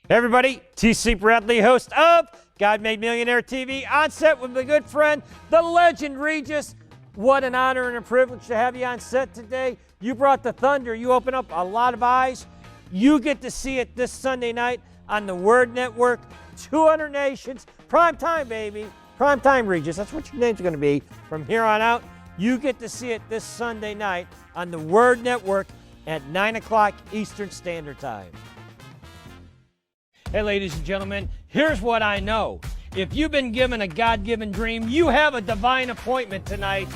Hey everybody, TC Bradley, host of God Made Millionaire TV, on set with my good friend, the legend Regis. What an honor and a privilege to have you on set today. You brought the thunder. You open up a lot of eyes. You get to see it this Sunday night on the Word Network. 200 nations, prime time, baby. Prime time, Regis. That's what your name's going to be from here on out. You get to see it this Sunday night on the Word Network at 9 o'clock Eastern Standard Time. Hey, ladies and gentlemen, here's what I know. If you've been given a God-given dream, you have a divine appointment tonight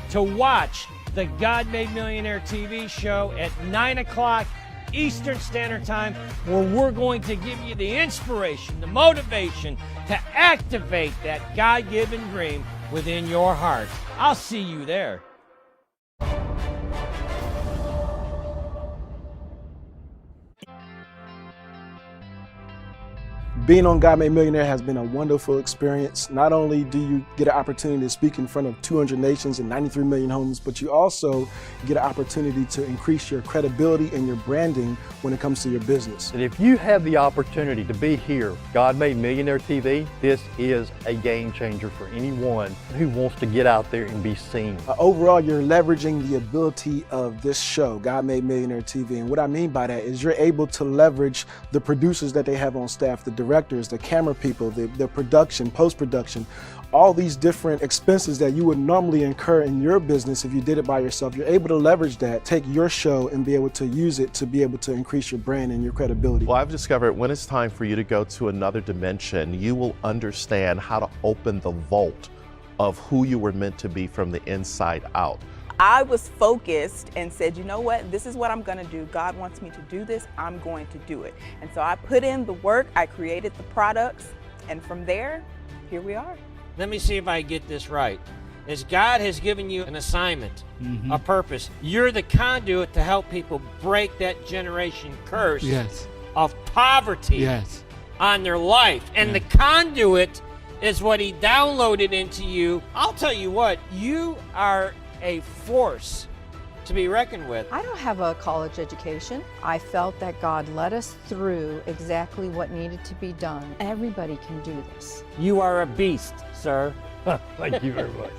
to watch the God Made Millionaire TV show at 9 o'clock Eastern Standard Time, where we're going to give you the inspiration, the motivation to activate that God-given dream within your heart. I'll see you there. Being on God Made Millionaire has been a wonderful experience. Not only do you get an opportunity to speak in front of 200 nations and 93 million homes, but you also get an opportunity to increase your credibility and your branding when it comes to your business. And if you have the opportunity to be here, God Made Millionaire TV, this is a game changer for anyone who wants to get out there and be seen. Overall, you're leveraging the ability of this show, God Made Millionaire TV. And what I mean by that is you're able to leverage the producers that they have on staff, the directors, the camera people, the production, post-production, all these different expenses that you would normally incur in your business if you did it by yourself. You're able to leverage that, take your show and be able to use it to be able to increase your brand and your credibility. Well, I've discovered when it's time for you to go to another dimension, you will understand how to open the vault of who you were meant to be from the inside out. I was focused and said, you know what, this is what I'm going to do. God wants me to do this, I'm going to do it. And so I put in the work, I created the products, and from there, here we are. Let me see if I get this right. As God has given you an assignment, a purpose, you're the conduit to help people break that generation curse of poverty on their life. And the conduit is what He downloaded into you. I'll tell you what, you are a force to be reckoned with. I don't have a college education. I felt that God led us through exactly what needed to be done. Everybody can do this. You are a beast, sir. Thank you very much.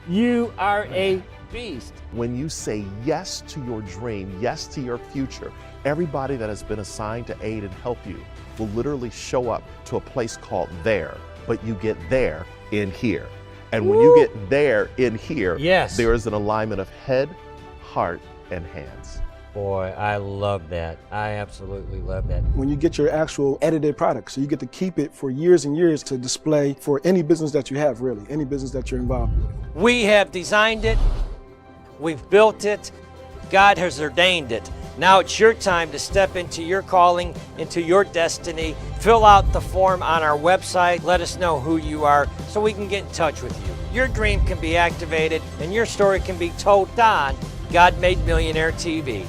You are a beast. When you say yes to your dream, yes to your future, everybody that has been assigned to aid and help you will literally show up to a place called there, but you get there in here. And when you get there in here, there is an alignment of head, heart, and hands. Boy, I love that. I absolutely love that. When you get your actual edited product, so you get to keep it for years and years to display for any business that you have, really, any business that you're involved with. We have designed it, we've built it, God has ordained it. Now it's your time to step into your calling, into your destiny. Fill out the form on our website. Let us know who you are so we can get in touch with you. Your dream can be activated and your story can be told on God Made Millionaire TV.